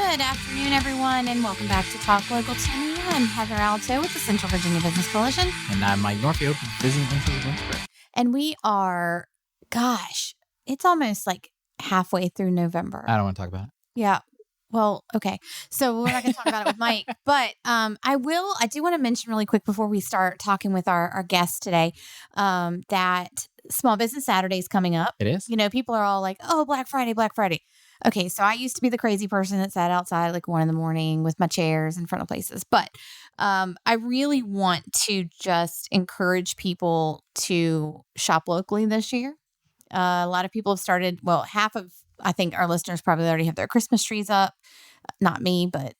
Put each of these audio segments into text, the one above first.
Good afternoon, everyone, and welcome back to Talk Local to Me. I'm Heather Alto with the Central Virginia Business Coalition. And I'm Mike Norfield, visiting into the winter. And we are, it's almost like halfway through November. I don't want to talk about it. Yeah. Well, okay. So we're not going to talk about it with Mike, but I do want to mention really quick before we start talking with our guests today, that Small Business Saturday is coming up. It is? You know, people are all like, oh, Black Friday, Black Friday. Okay, so I used to be the crazy person that sat outside like 1 a.m. with my chairs in front of places. But I really want to just encourage people to shop locally this year. A lot of people have started, I think our listeners probably already have their Christmas trees up. Not me, but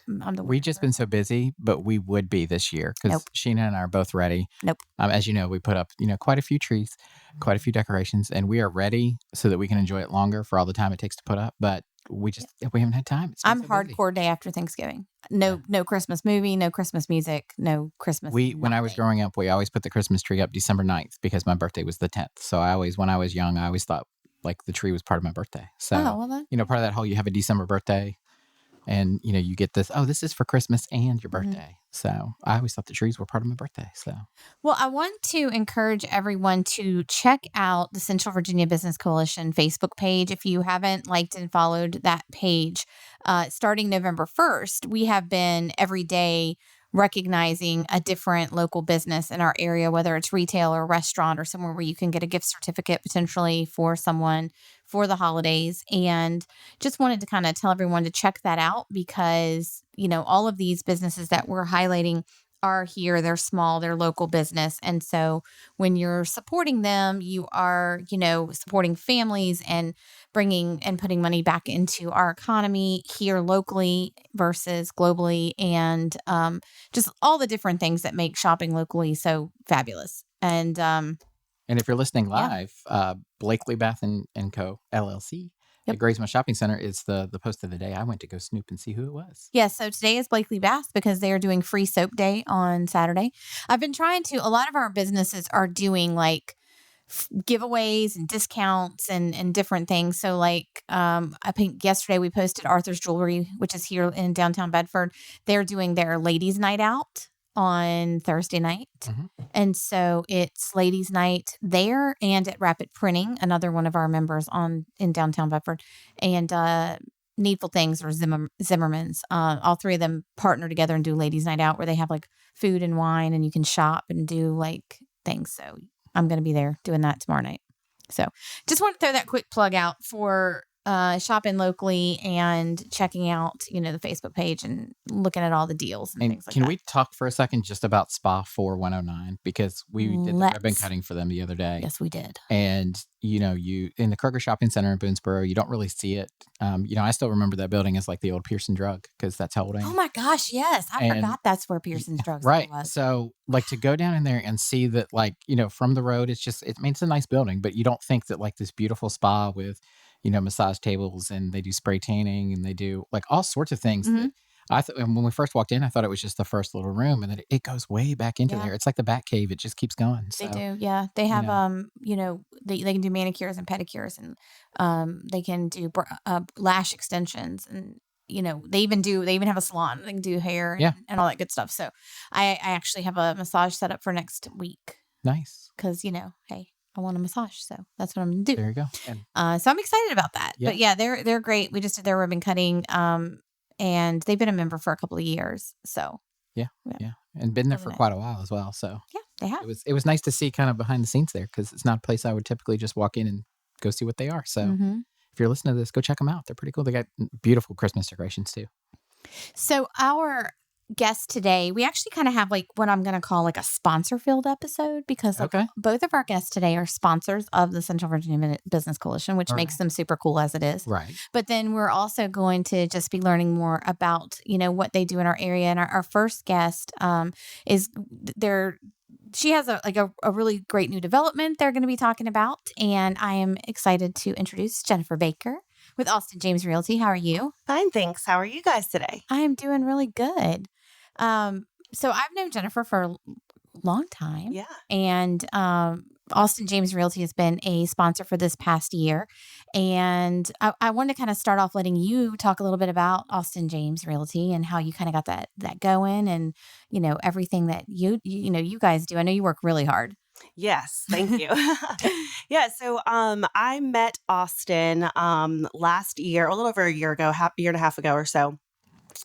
I'm the one. We've just been so busy, but we would be this year because Sheena and I are both ready. Nope. As you know, we put up, quite a few trees, quite a few decorations, and we are ready so that we can enjoy it longer for all the time it takes to put up. But we haven't had time. I'm hardcore day after Thanksgiving. No Christmas movie, no Christmas music, no Christmas. When I was growing up, we always put the Christmas tree up December 9th because my birthday was the 10th. So when I was young, I always thought like the tree was part of my birthday. So, part of that whole, you have a December birthday. And, you get this, this is for Christmas and your birthday. Mm-hmm. So I always thought the trees were part of my birthday. So, well, I want to encourage everyone to check out the Central Virginia Business Coalition Facebook page. If you haven't liked and followed that page, starting November 1st, we have been every day recognizing a different local business in our area, whether it's retail or restaurant or somewhere where you can get a gift certificate potentially for someone for the holidays. And just wanted to kind of tell everyone to check that out because, all of these businesses that we're highlighting are here. They're small, they're local business. And so when you're supporting them, you are, supporting families and bringing and putting money back into our economy here locally versus globally, and just all the different things that make shopping locally so fabulous. And if you're listening live, Blakely Bath & Co. LLC at Graysmont Shopping Center is the post of the day. I went to go snoop and see who it was. Yes, so today is Blakely Bath because they are doing free soap day on Saturday. I've been a lot of our businesses are doing like giveaways and discounts and different things. So like I think yesterday we posted Arthur's Jewelry, which is here in downtown Bedford. They're doing their ladies' night out on Thursday night. Mm-hmm. And so it's ladies' night there and at Rapid Printing, another one of our members in downtown Bedford, and Needful Things or Zimmerman's. All three of them partner together and do ladies' night out where they have like food and wine and you can shop and do like things. So I'm going to be there doing that tomorrow night. So just want to throw that quick plug out for shopping locally and checking out, the Facebook page and looking at all the deals and things like that. Can we talk for a second just about Spa 4109? Because we did the ribbon cutting for them the other day. Yes, we did. And, you in the Kroger Shopping Center in Boonesboro, you don't really see it. I still remember that building as like the old Pearson Drug because that's how old I am. Oh my gosh, yes. I forgot that's where Pearson's Drug right. was. So like to go down in there and see that like, from the road, it's a nice building, but you don't think that like this beautiful spa with massage tables and they do spray tanning and they do like all sorts of things. Mm-hmm. That I thought when we first walked in, I thought it was just the first little room, and then it goes way back into there. It's like the Bat Cave; it just keeps going. So, they do, yeah. They have, they can do manicures and pedicures, and they can do lash extensions, and they even have a salon. They can do hair and all that good stuff. So, I actually have a massage set up for next week. Nice, because hey. I want a massage, so that's what I'm gonna do. There you go. So I'm excited about that. Yeah. But yeah, they're great. We just did their ribbon cutting, and they've been a member for a couple of years. So yeah, and been there for quite a while as well. So yeah, they have. It was nice to see kind of behind the scenes there because it's not a place I would typically just walk in and go see what they are. So if you're listening to this, go check them out. They're pretty cool. They got beautiful Christmas decorations too. So our guest today, we actually kind of have like what I'm going to call like a sponsor-filled episode because both of our guests today are sponsors of the Central Virginia Business Coalition, which makes them super cool as it is. Right. But then we're also going to just be learning more about, what they do in our area. And our first guest she has a really great new development they're going to be talking about. And I am excited to introduce Jennifer Baker with Austin James Realty. How are you? Fine, thanks. How are you guys today? I am doing really good. So I've known Jennifer for a long time. Yeah. And Austin James Realty has been a sponsor for this past year. And I wanted to kind of start off letting you talk a little bit about Austin James Realty and how you kind of got that going and, everything that you guys do. I know you work really hard. Yes, thank you. Yeah, so I met Austin last year, a little over a year ago, year and a half ago or so.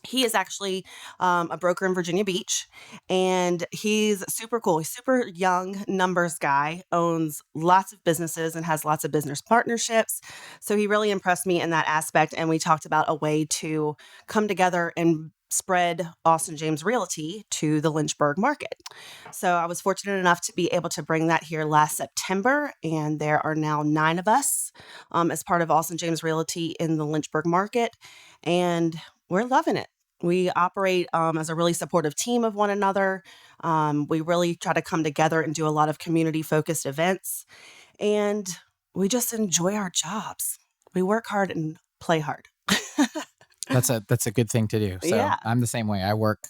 He is actually a broker in Virginia Beach, and he's super cool. He's super young, numbers guy, owns lots of businesses and has lots of business partnerships. So he really impressed me in that aspect. And we talked about a way to come together and spread Austin James Realty to the Lynchburg market. So I was fortunate enough to be able to bring that here last September, and there are now 9 of us as part of Austin James Realty in the Lynchburg market, and we're loving it. We operate as a really supportive team of one another. We really try to come together and do a lot of community-focused events, and we just enjoy our jobs. We work hard and play hard. That's a good thing to do. So Yeah. I'm the same way. I work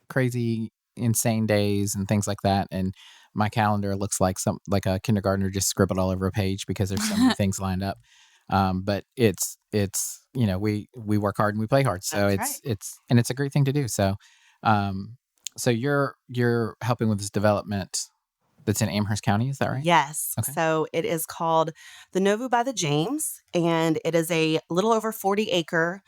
crazy, insane days and things like that, and my calendar looks like a kindergartner just scribbled all over a page because there's so many things lined up. But it's we work hard and we play hard. So That's it's a great thing to do. So so you're helping with this development that's in Amherst County, is that right? Yes. Okay. So it is called the Novu by the James, and it is a little over 40-acre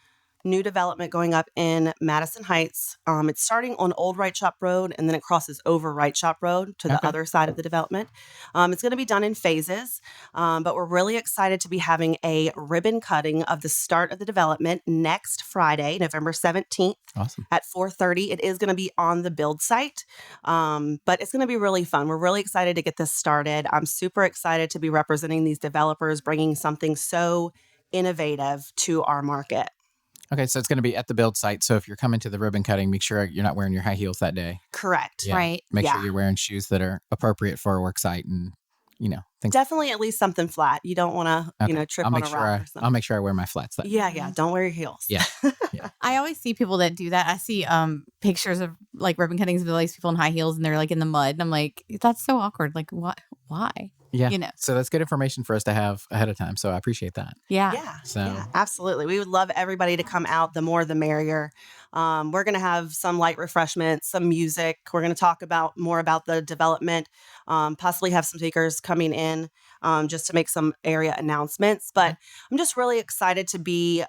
new development going up in Madison Heights. It's starting on Old Right Shop Road, and then it crosses over Right Shop Road to the Okay. other side of the development. It's going to be done in phases, but we're really excited to be having a ribbon cutting of the start of the development next Friday, November 17th. Awesome. At 4:30. It is going to be on the build site, but it's going to be really fun. We're really excited to get this started. I'm super excited to be representing these developers, bringing something so innovative to our market. Okay, so it's going to be at the build site. So if you're coming to the ribbon cutting, make sure you're not wearing your high heels that day. Correct. Yeah. Right. Make sure Yeah. you're wearing shoes that are appropriate for a work site and things. Definitely at least something flat. You don't want to, Okay. trip I'll on make a sure rock or something. I'll make sure I wear my flats that day. Yeah. Don't wear your heels. Yeah. I always see people that do that. I see pictures of like ribbon cuttings of all these people in high heels and they're like in the mud. And I'm like, that's so awkward. Like, what? Why? Yeah. So that's good information for us to have ahead of time. So I appreciate that. Yeah. Yeah, absolutely. We would love everybody to come out. The more, the merrier. We're going to have some light refreshments, some music. We're going to talk more about the development, possibly have some speakers coming in just to make some area announcements. But I'm just really excited to be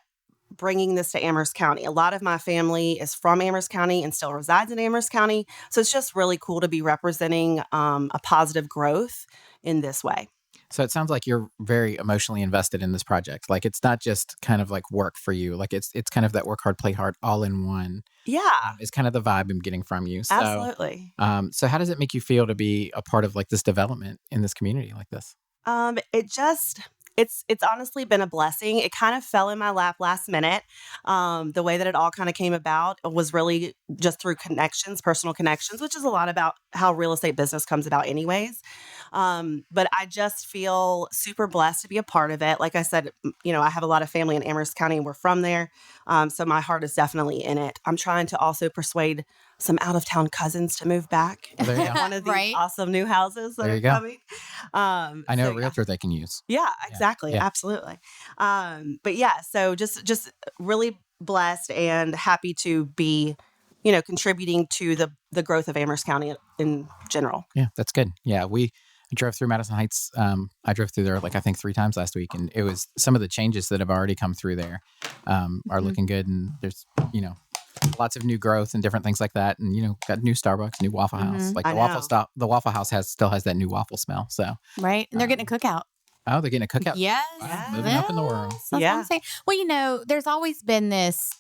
bringing this to Amherst County. A lot of my family is from Amherst County and still resides in Amherst County. So it's just really cool to be representing a positive growth in this way. So it sounds like you're very emotionally invested in this project. Like it's not just kind of like work for you. Like it's kind of that work hard, play hard, all in one. Yeah, Is kind of the vibe I'm getting from you. So, absolutely. So how does it make you feel to be a part of like this development in this community like this? It's honestly been a blessing. It kind of fell in my lap last minute. The way that it all kind of came about was really just through connections, personal connections, which is a lot about how real estate business comes about anyways. But I just feel super blessed to be a part of it. Like I said, I have a lot of family in Amherst County and we're from there. So my heart is definitely in it. I'm trying to also persuade some out-of-town cousins to move back Oh, there you into go. one of these Right. awesome new houses that There are you go. coming. I know So, a realtor they can use. yeah, exactly. Yeah. Absolutely. But yeah, so just really blessed and happy to be, contributing to the growth of Amherst County in general. Yeah, that's good. Yeah, we drove through Madison Heights. I drove through there I think 3 times last week, and it was some of the changes that have already come through there are looking good, and there's lots of new growth and different things like that, and got new Starbucks, new Waffle House. Like I the Waffle know. the Waffle House still has that new waffle smell. So Right. And they're getting a cookout. oh, they're getting a cookout. Yes. Wow, moving up in the world. That's what Yeah. I'm saying. Well, there's always been this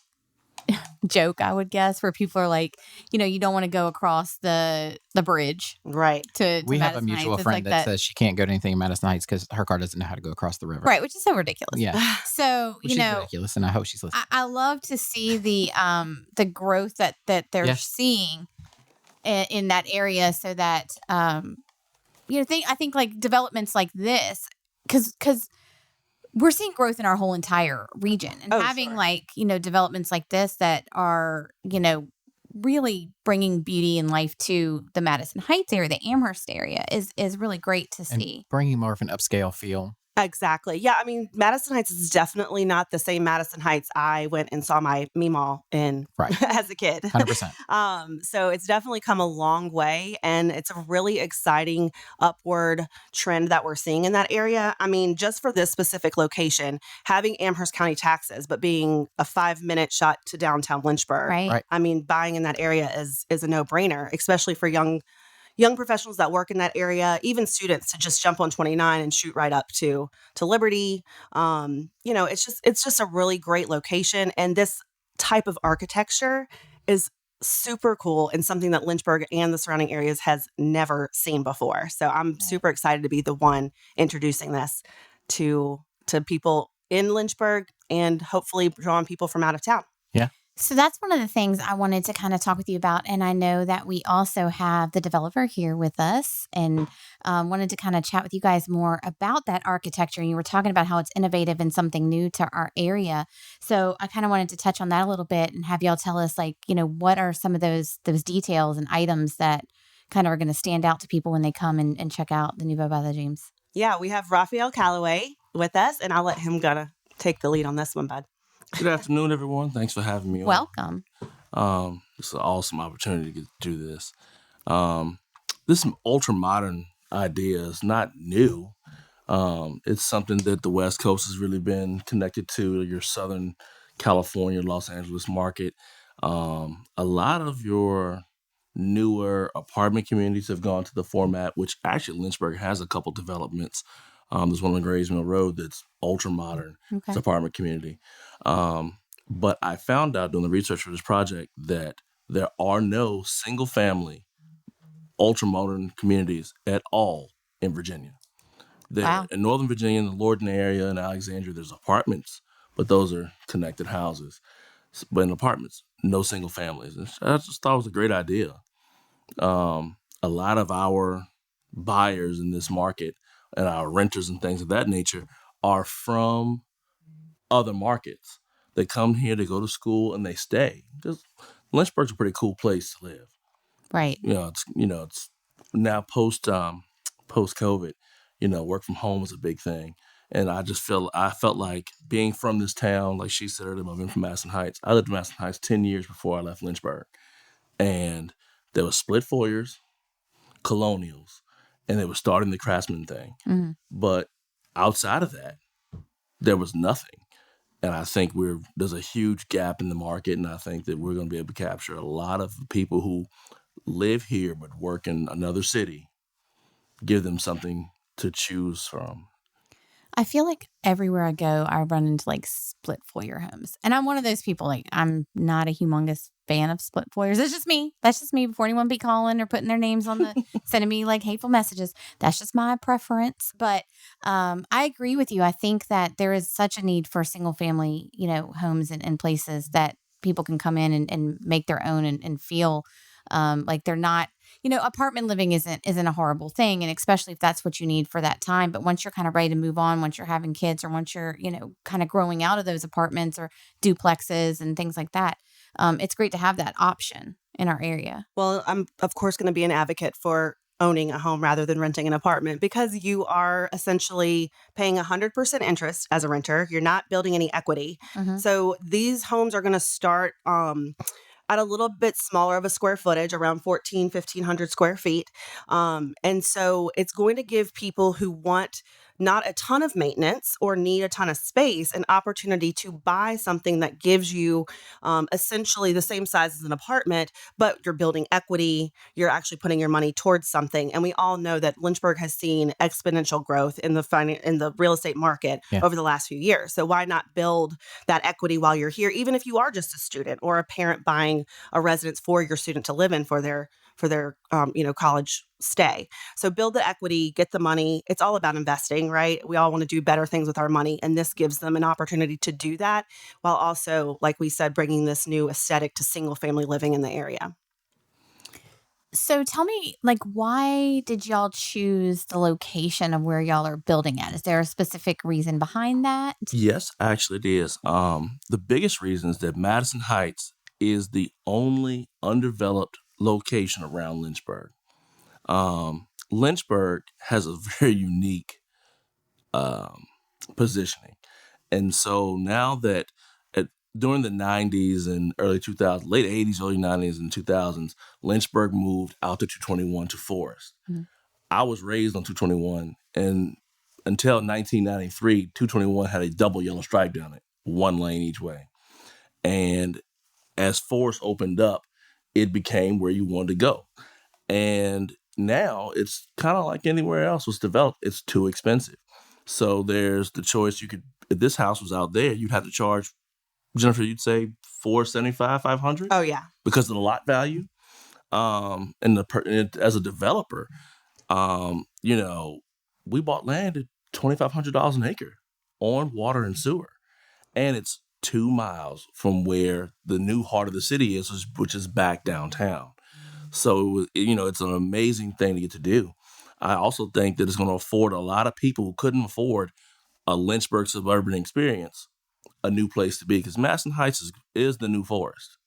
joke, I would guess, where people are like, you don't want to go across the bridge Right. to We have a Madison mutual Heights. It's friend like that says she can't go to anything in Madison Heights because her car doesn't know how to go across the river. right, which is so ridiculous. Yeah, So, which is ridiculous, and I hope she's listening. I love to see the growth that they're Yeah. seeing in that area, so that I think like developments like this, because we're seeing growth in our whole entire region, and Oh, having sure. like developments like this that are really bringing beauty and life to the Madison Heights area, the Amherst area is really great to And see. bringing more of an upscale feel. Exactly. Yeah, I mean, Madison Heights is definitely not the same Madison Heights I went and saw my Meemaw in Right. as a kid. 100%. So it's definitely come a long way, and it's a really exciting upward trend that we're seeing in that area. I mean, just for this specific location, having Amherst County taxes, but being a 5-minute shot to downtown Lynchburg. Right. Right. I mean, buying in that area is a no-brainer, especially for young professionals that work in that area, even students to just jump on 29 and shoot right up to Liberty. It's just a really great location, and this type of architecture is super cool and something that Lynchburg and the surrounding areas has never seen before. So I'm super excited to be the one introducing this to people in Lynchburg and hopefully drawing people from out of town. Yeah. So that's one of the things I wanted to kind of talk with you about. And I know that we also have the developer here with us and wanted to kind of chat with you guys more about that architecture. You were talking about how it's innovative and something new to our area. So I kind of wanted to touch on that a little bit and have y'all tell us, like, what are some of those details and items that kind of are going to stand out to people when they come and check out the Nouveau by the James. Yeah, we have Raphael Calloway with us, and I'll let him take the lead on this one, bud. Good afternoon, everyone. Thanks for having me on. Welcome. It's an awesome opportunity to get to do this. This ultra modern idea is not new. It's something that the West Coast has really been connected to, your Southern California, Los Angeles market. A lot of your newer apartment communities have gone to the format, which actually Lynchburg has a couple developments. There's one on Grays Mill Road that's ultra modern. Okay. It's an apartment community. But I found out doing the research for this project that there are no single family ultra modern communities at all in Virginia. Wow. In Northern Virginia, in the Lorton area, in Alexandria, there's apartments, but those are connected houses. But in apartments, no single families. And I just thought it was a great idea. A lot of our buyers in this market and our renters and things of that nature are from other markets. They come here, they go to school, and they stay. Because Lynchburg's a pretty cool place to live. Right. It's now post COVID. Work from home is a big thing, and I felt like being from this town, like she said earlier, I've been from Madison Heights. I lived in Madison Heights 10 years before I left Lynchburg, and there was split foyers, colonials, and they were starting the Craftsman thing. Mm-hmm. But outside of that, there was nothing. And I think there's a huge gap in the market, and I think that we're going to be able to capture a lot of people who live here but work in another city, give them something to choose from. I feel like everywhere I go, I run into like split foyer homes. And I'm one of those people, like, I'm not a humongous fan of split foyers. It's just me. That's just me. Before anyone be calling or putting their names on sending me like hateful messages. That's just my preference. But I agree with you. I think that there is such a need for single family, homes and places that people can come in and make their own and feel like they're not, apartment living isn't a horrible thing. And especially if that's what you need for that time. But once you're kind of ready to move on, once you're having kids or once you're, kind of growing out of those apartments or duplexes and things like that, it's great to have that option in our area. Well, I'm, of course, going to be an advocate for owning a home rather than renting an apartment because you are essentially paying 100% interest as a renter. You're not building any equity. Mm-hmm. So these homes are going to start at a little bit smaller of a square footage, around 1,500 square feet. And so it's going to give people who want not a ton of maintenance or need a ton of space an opportunity to buy something that gives you essentially the same size as an apartment, but you're building equity. You're actually putting your money towards something. And we all know that Lynchburg has seen exponential growth in the real estate market over the last few years. So why not build that equity while you're here, even if you are just a student or a parent buying a residence for your student to live in for their college stay. So build the equity, get the money. It's all about investing, right? We all want to do better things with our money. And this gives them an opportunity to do that while also, like we said, bringing this new aesthetic to single family living in the area. So tell me, like, why did y'all choose the location of where y'all are building at? Is there a specific reason behind that? Yes, actually it is. The biggest reason is that Madison Heights is the only undeveloped location around Lynchburg. Lynchburg has a very unique um, positioning. And so now that during the 90s and early 2000s, late 80s, early 90s and 2000s, Lynchburg moved out to 221 to Forest. Mm-hmm. I was raised on 221, and until 1993, 221 had a double yellow stripe down it, one lane each way. And as Forest opened up, it became where you wanted to go. And now it's kind of like anywhere else was developed. It's too expensive. So there's the choice. You could, if this house was out there, you'd have to charge, Jennifer, you'd say $475, $500 Oh, yeah. because of the lot value. And as a developer, we bought land at $2,500 an acre on water and sewer, and it's 2 miles from where the new heart of the city is, which is back downtown. So, it's an amazing thing to get to do. I also think that it's going to afford a lot of people who couldn't afford a Lynchburg suburban experience a new place to be, because Madison Heights is the new Forest.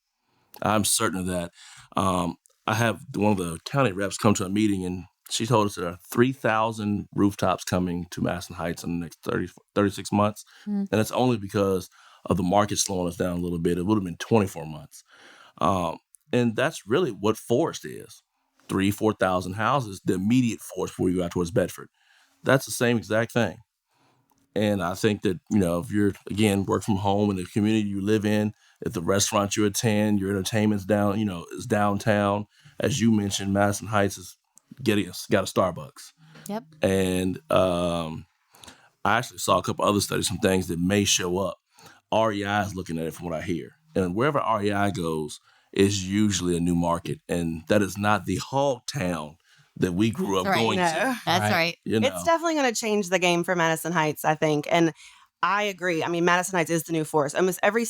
I'm certain of that. I have one of the county reps come to a meeting, and she told us there are 3,000 rooftops coming to Madison Heights in the next 36 months. And it's only because of the market slowing us down a little bit. It would have been 24 months. And that's really what Forest is. 4,000 houses, the immediate Forest before you go out towards Bedford. That's the same exact thing. And I think that, if you're, again, work from home in the community you live in, if the restaurant you attend, your entertainment's down, is downtown, as you mentioned, Madison Heights got a Starbucks. Yep. And I actually saw a couple other studies, some things that may show up. REI is looking at it from what I hear. And wherever REI goes is usually a new market. And that is not the hog town that we grew up going to. That's right. It's definitely going to change the game for Madison Heights, I think. And I agree. I mean, Madison Heights is the new Forest. Almost every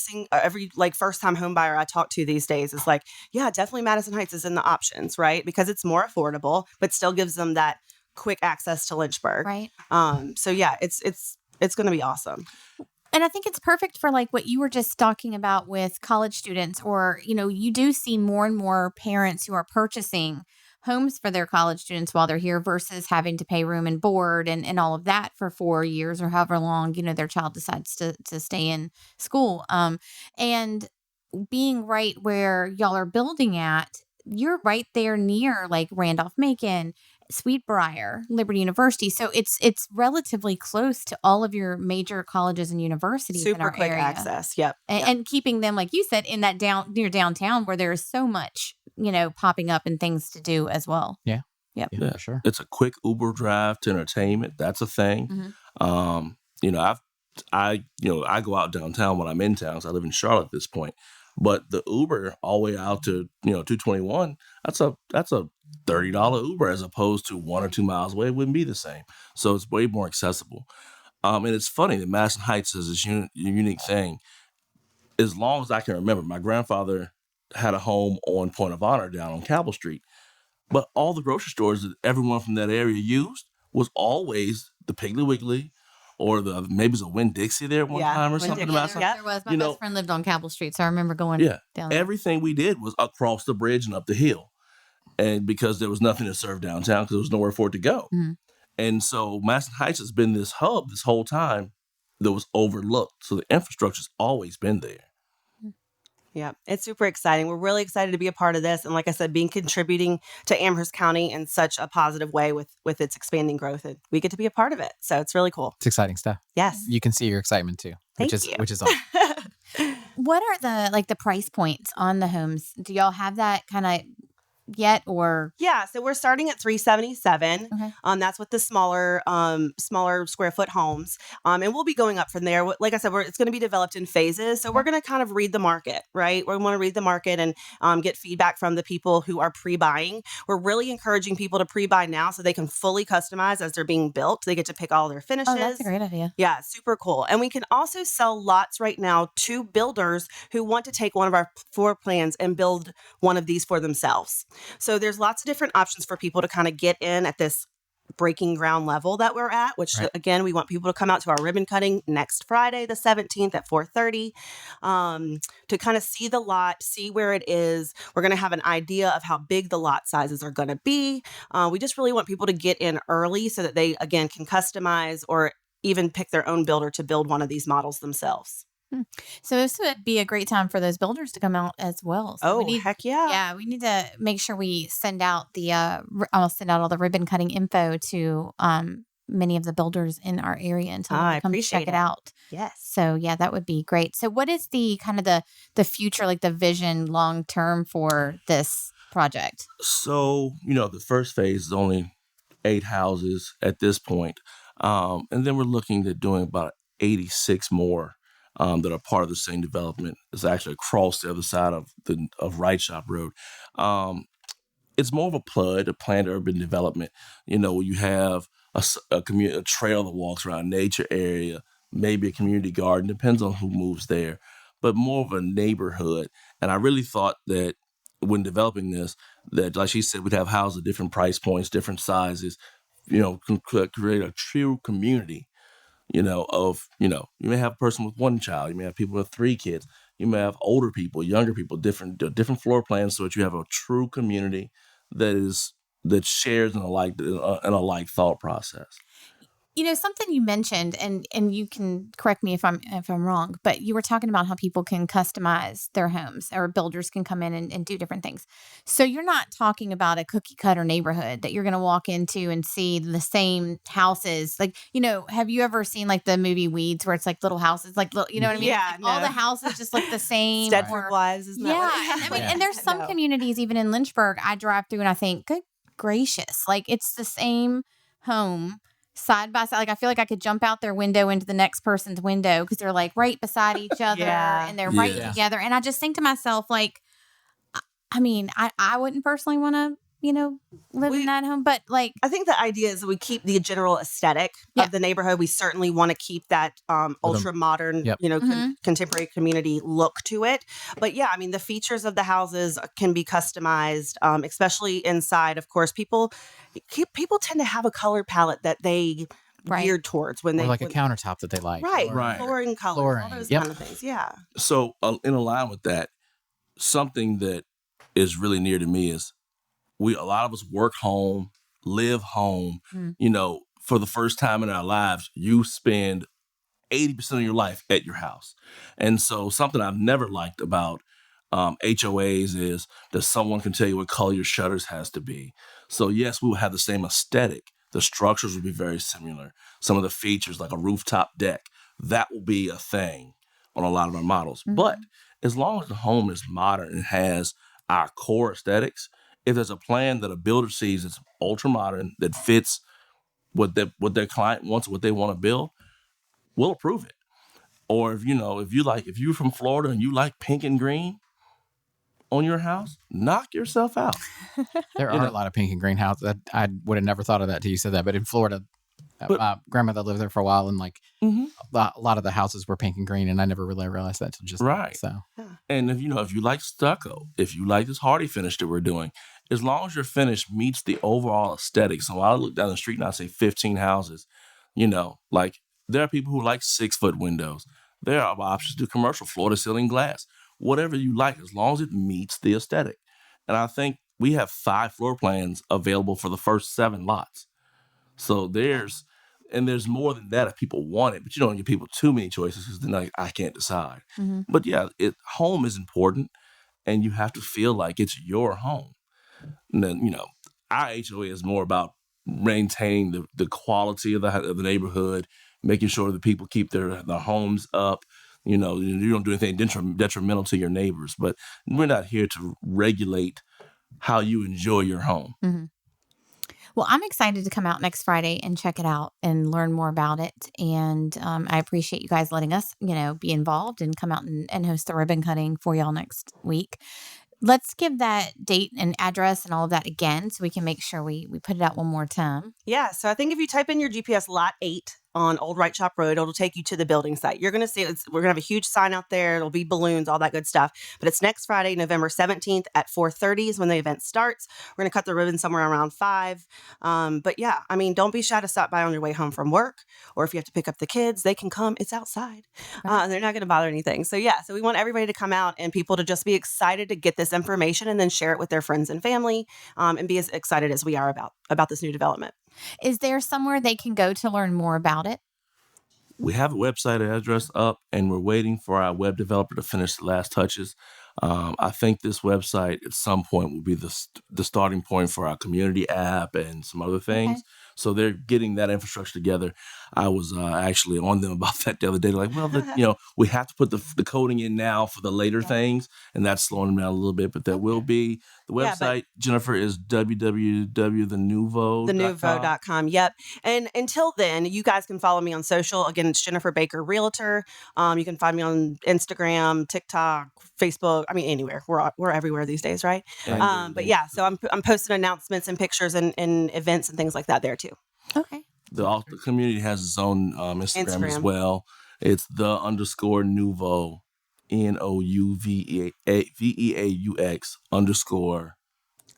first time home buyer I talk to these days is like, yeah, definitely Madison Heights is in the options, right? Because it's more affordable, but still gives them that quick access to Lynchburg. Right. So yeah, it's going to be awesome. And I think it's perfect for like what you were just talking about with college students, or, you do see more and more parents who are purchasing homes for their college students while they're here versus having to pay room and board and all of that for 4 years or however long, their child decides to stay in school. And being right where y'all are building at, you're right there near like Randolph-Macon, Sweetbriar, Liberty University. So it's relatively close to all of your major colleges and universities in Super our quick area. access. Yep. And keeping them, like you said, in that near downtown where there is so much, popping up and things to do as well. Yeah. Yep. Yeah, for sure. It's a quick Uber drive to entertainment. That's a thing. Mm-hmm. I go out downtown when I'm in town, because I live in Charlotte at this point. But the Uber all the way out to 221, that's a $30 Uber, as opposed to 1 or 2 miles away. It wouldn't be the same. So it's way more accessible. And it's funny that Madison Heights is this unique thing. As long as I can remember, my grandfather had a home on Point of Honor down on Cabell Street. But all the grocery stores that everyone from that area used was always the Piggly Wiggly, or maybe it was a Winn-Dixie there one time or something. There was. My best friend lived on Cabell Street, so I remember going down there. Everything we did was across the bridge and up the hill. And because there was nothing to serve downtown, because there was nowhere for it to go. Mm-hmm. And so Madison Heights has been this hub this whole time that was overlooked. So the infrastructure's always been there. Yeah, it's super exciting. We're really excited to be a part of this. And like I said, contributing to Amherst County in such a positive way with its expanding growth. And we get to be a part of it. So it's really cool. It's exciting stuff. Yes. You can see your excitement too, Thank which is awesome. What are the price points on the homes? Do y'all have that kind of yet, or? Yeah, so we're starting at $377. Okay. That's with the smaller square foot homes. And we'll be going up from there. Like I said, it's going to be developed in phases. So we're going to kind of read the market, right? We want to read the market and get feedback from the people who are pre-buying. We're really encouraging people to pre-buy now so they can fully customize as they're being built. They get to pick all their finishes. Oh, that's a great idea. Yeah, super cool. And we can also sell lots right now to builders who want to take one of our floor plans and build one of these for themselves. So there's lots of different options for people to kind of get in at this breaking ground level that we're at, which Right. again, we want people to come out to our ribbon cutting next Friday, the 17th at 4:30, to kind of see the lot, see where it is. We're going to have an idea of how big the lot sizes are going to be. We just really want people to get in early so that they, again, can customize or even pick their own builder to build one of these models themselves. So this would be a great time for those builders to come out as well. So we Oh, need, heck yeah. yeah, we need to make sure we send out the I'll send out all the ribbon cutting info to many of the builders in our area and tell them I to come appreciate check it it. out. Yes. So yeah, that would be great. So what is the kind of the future, like the vision long term for this project? So, the first phase is only 8 houses at this point. And then we're looking at doing about 86 more that are part of the same development. It's actually across the other side of Right Shop Road. It's more of a PUD, a planned urban development. You have a trail that walks around, nature area, maybe a community garden, depends on who moves there, but more of a neighborhood. And I really thought that when developing this, that like she said, we'd have houses of different price points, different sizes, create a true community, you may have a person with one child, you may have people with 3 kids, you may have older people, younger people, different floor plans, so that you have a true community that shares in a like thought process. Something you mentioned, and you can correct me if I'm wrong, but you were talking about how people can customize their homes or builders can come in and do different things. So you're not talking about a cookie cutter neighborhood that you're going to walk into and see the same houses. Like, have you ever seen like the movie Weeds where it's like little houses, like little, you know what I mean? Yeah, Like, all the houses just look the same. Stedford Wives, isn't that Yeah. what And I mean, and there's some No. communities, even in Lynchburg, I drive through and I think, good gracious, like it's the same home side by side. Like I feel like I could jump out their window into the next person's window because they're like right beside each other Yeah. and they're right Yeah. together. And I just think to myself, like, I mean, I wouldn't personally want to, live in that home, but like, I think the idea is that we keep the general aesthetic Yeah. of the neighborhood. We certainly want to keep that ultra modern, Yep. contemporary community look to it. But yeah, I mean, the features of the houses can be customized, especially inside. Of course, people tend to have a color palette that they Right. geared towards when Or they like a when- countertop that they like. right, or- Right. flooring colors, all Flooring, those yep. kind of things. Yeah. So, in line with that, something that is really near to me is a lot of us work home, live home. For the first time in our lives, you spend 80% of your life at your house. And so something I've never liked about HOAs is that someone can tell you what color your shutters has to be. So yes, we will have the same aesthetic. The structures will be very similar. Some of the features like a rooftop deck, that will be a thing on a lot of our models. Mhm. But as long as the home is modern and has our core aesthetics, if there's a plan that a builder sees that's ultra modern, that fits what their client wants, what they want to build, we'll approve it. Or if you're from Florida and you like pink and green on your house, knock yourself out. There are a lot of pink and green houses. I would have never thought of that till you said that. But in Florida, my grandmother lived there for a while, and like a lot of the houses were pink and green, and I never really realized that till just Right. So And if you like stucco, if you like this hardy finish that we're doing, as long as your finish meets the overall aesthetic. So I look down the street and I say 15 houses, like there are people who like 6-foot windows. There are options to commercial floor to ceiling glass, whatever you like, as long as it meets the aesthetic. And I think we have 5 floor plans available for the first 7 lots. So there's more than that if people want it, but you don't give people too many choices because then I can't decide. Mhm. But yeah, home is important, and you have to feel like it's your home. And then our HOA is more about maintaining the quality of the neighborhood, making sure that people keep their homes up. You don't do anything detrimental to your neighbors, but we're not here to regulate how you enjoy your home. Mhm. Well, I'm excited to come out next Friday and check it out and learn more about it. And I appreciate you guys letting us, be involved and come out and host the ribbon cutting for y'all next week. Let's give that date and address and all of that again so we can make sure we put it out one more time. Yeah. So I think if you type in your GPS lot 8 on Old Right Shop Road. It'll take you to the building site. You're going to see we're going to have a huge sign out there. It'll be balloons, all that good stuff. But it's next Friday, November 17th at 4:30 is when the event starts. We're going to cut the ribbon somewhere around 5. But yeah, I mean, don't be shy to stop by on your way home from work, or if you have to pick up the kids, they can come. It's outside. They're not going to bother anything. So yeah, so we want everybody to come out and people to just be excited to get this information and then share it with their friends and family, and be as excited as we are about this new development. Is there somewhere they can go to learn more about it? We have a website address up, and we're waiting for our web developer to finish the last touches. I think this website at some point will be the starting point for our community app and some other things. Okay. So they're getting that infrastructure together. I was actually on them about that the other day. They're like, well, we have to put the coding in now for the later things, and that's slowing them down a little bit. But there will be the website. Jennifer is www.thenouveau.com. Thenouveau.com. Yep. And until then, you guys can follow me on social. Again, it's Jennifer Baker Realtor. You can find me on Instagram, TikTok, Facebook. I mean, anywhere. We're everywhere these days, right? But yeah, so I'm posting announcements and pictures and events and things like that there too. Okay. The community has its own Instagram as well. It's _Nouveau, NOUVEAUX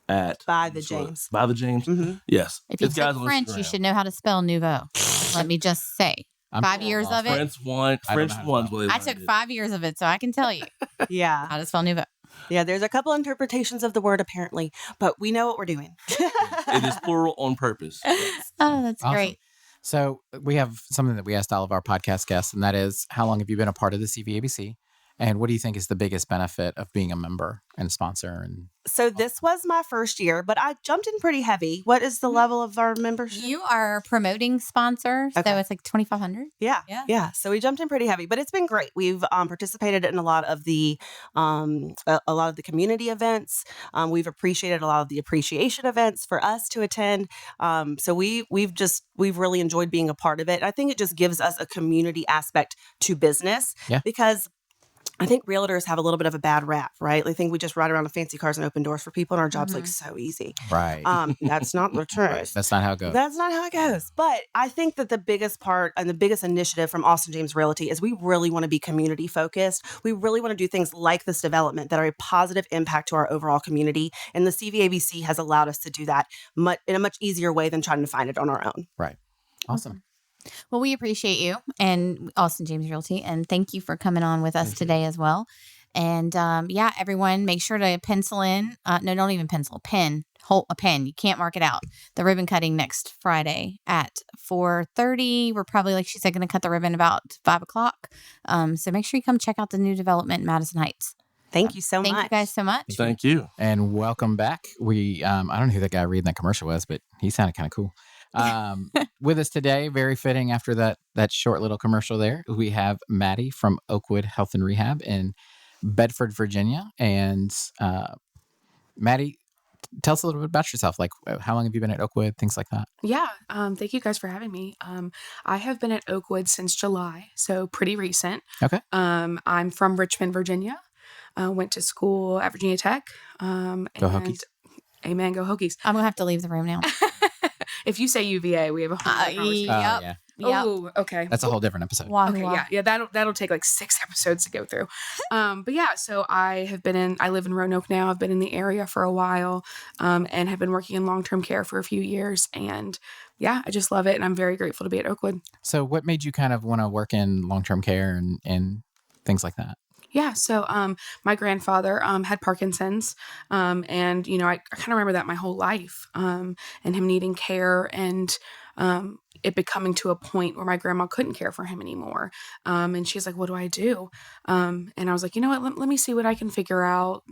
_ By the James. By the James? Mm-hmm. Yes. If you It's guys speak on French, Instagram. you should know how to spell nouveau. Let me just say. 5 years of it. French one's what they I took 5 years of it, so I can tell you Yeah. how to spell nouveau. Yeah, there's a couple interpretations of the word apparently, but we know what we're doing. It is plural on purpose. Oh, that's Awesome. great. So we have something that we asked all of our podcast guests, and that is, how long have you been a part of the CVABC? And what do you think is the biggest benefit of being a member and sponsor? And So this was my first year, but I jumped in pretty heavy. What is the level of our membership? You are promoting sponsor, so Okay. it's like $2,500. Yeah. Yeah. So we jumped in pretty heavy, but it's been great. We've participated in a lot of the community events. We've appreciated a lot of the appreciation events for us to attend. So we've really enjoyed being a part of it. I think it just gives us a community aspect to business, Yeah. because I think realtors have a little bit of a bad rap, right? They think we just ride around in fancy cars and open doors for people, and our job's like so easy. right. That's not the truth. That's not how it goes. That's not how it goes. But I think that the biggest part and the biggest initiative from Austin James Realty is we really want to be community focused. We really want to do things like this development that are a positive impact to our overall community. And the CVABC has allowed us to do that in a much easier way than trying to find it on our own. Right. Awesome. Well, we appreciate you and Austin James Realty, and thank you for coming on with us today as well. And yeah, everyone, make sure to pencil in. No, don't even pencil. Hold a pen. You can't mark it out. The ribbon cutting next Friday at 4:30. We're probably, like she said, going to cut the ribbon about 5 o'clock. So make sure you come check out the new development in Madison Heights. Thank you so much. Thank you guys so much. Thank you. And welcome back. We I don't know who that guy reading that commercial was, but he sounded kind of cool. With us today, very fitting after that short little commercial there, we have Maddie from Oakwood Health and Rehab in Bedford, Virginia. And Maddie, tell us a little bit about yourself. Like, how long have you been at Oakwood? Things like that. Yeah. Thank you guys for having me. I have been at Oakwood since July, so pretty recent. Okay. I'm from Richmond, Virginia. Went to school at Virginia Tech. Go and Hokies. Amen. Go Hokies. I'm going to have to leave the room now. If you say UVA, we have a whole other conversation. Yep. Yeah. Yep. Oh, okay. That's a whole different episode. Wahoo, Okay, wah. yeah, that'll take like 6 episodes to go through. But yeah, so I live in Roanoke now. I've been in the area for a while, and have been working in long-term care for a few years. And yeah, I just love it. And I'm very grateful to be at Oakwood. So what made you kind of want to work in long-term care and things like that? Yeah, so my grandfather had Parkinson's, and I kind of remember that my whole life, and him needing care, and it becoming to a point where my grandma couldn't care for him anymore. And she's like, "What do I do?" And I was like, "You know what? Let me see what I can figure out."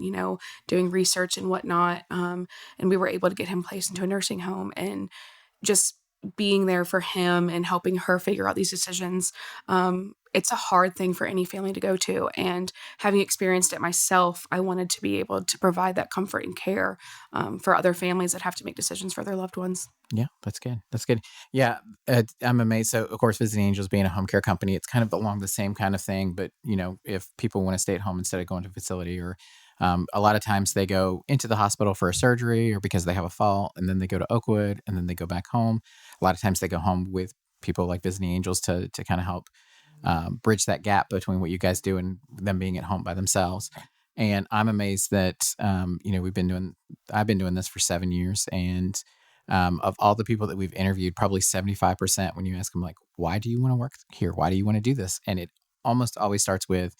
Doing research and whatnot, and we were able to get him placed into a nursing home, and just being there for him and helping her figure out these decisions. It's a hard thing for any family to go to. And having experienced it myself, I wanted to be able to provide that comfort and care for other families that have to make decisions for their loved ones. Yeah, that's good. That's good. Yeah, I'm amazed. So, of course, Visiting Angels being a home care company, it's kind of along the same kind of thing. But, if people want to stay at home instead of going to a facility, or a lot of times they go into the hospital for a surgery or because they have a fall, and then they go to Oakwood, and then they go back home. A lot of times they go home with people like Visiting Angels to kind of help bridge that gap between what you guys do and them being at home by themselves. And I'm amazed that, I've been doing this for 7 years. And of all the people that we've interviewed, probably 75%, when you ask them, like, why do you want to work here? Why do you want to do this? And it almost always starts with,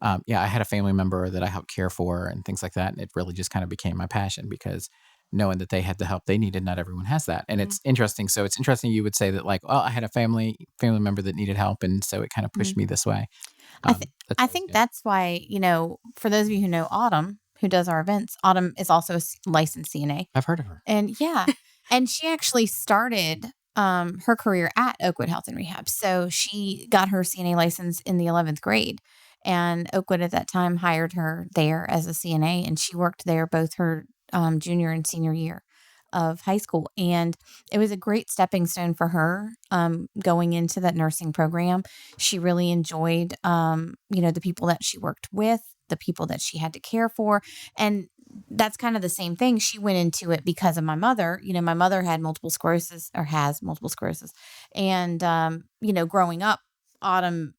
I had a family member that I helped care for and things like that. And it really just kind of became my passion because knowing that they had the help they needed, not everyone has that. And it's interesting. So it's interesting you would say that, like, well, I had a family member that needed help. And so it kind of pushed me this way. I think that's why, for those of you who know Autumn, who does our events, Autumn is also a licensed CNA. I've heard of her. And and she actually started her career at Oakwood Health and Rehab. So she got her CNA license in the 11th grade. And Oakwood at that time hired her there as a CNA. And she worked there both her junior and senior year of high school. And it was a great stepping stone for her going into that nursing program. She really enjoyed, the people that she worked with, the people that she had to care for. And that's kind of the same thing. She went into it because of my mother. My mother had multiple sclerosis or has multiple sclerosis. And, growing up, Autumn,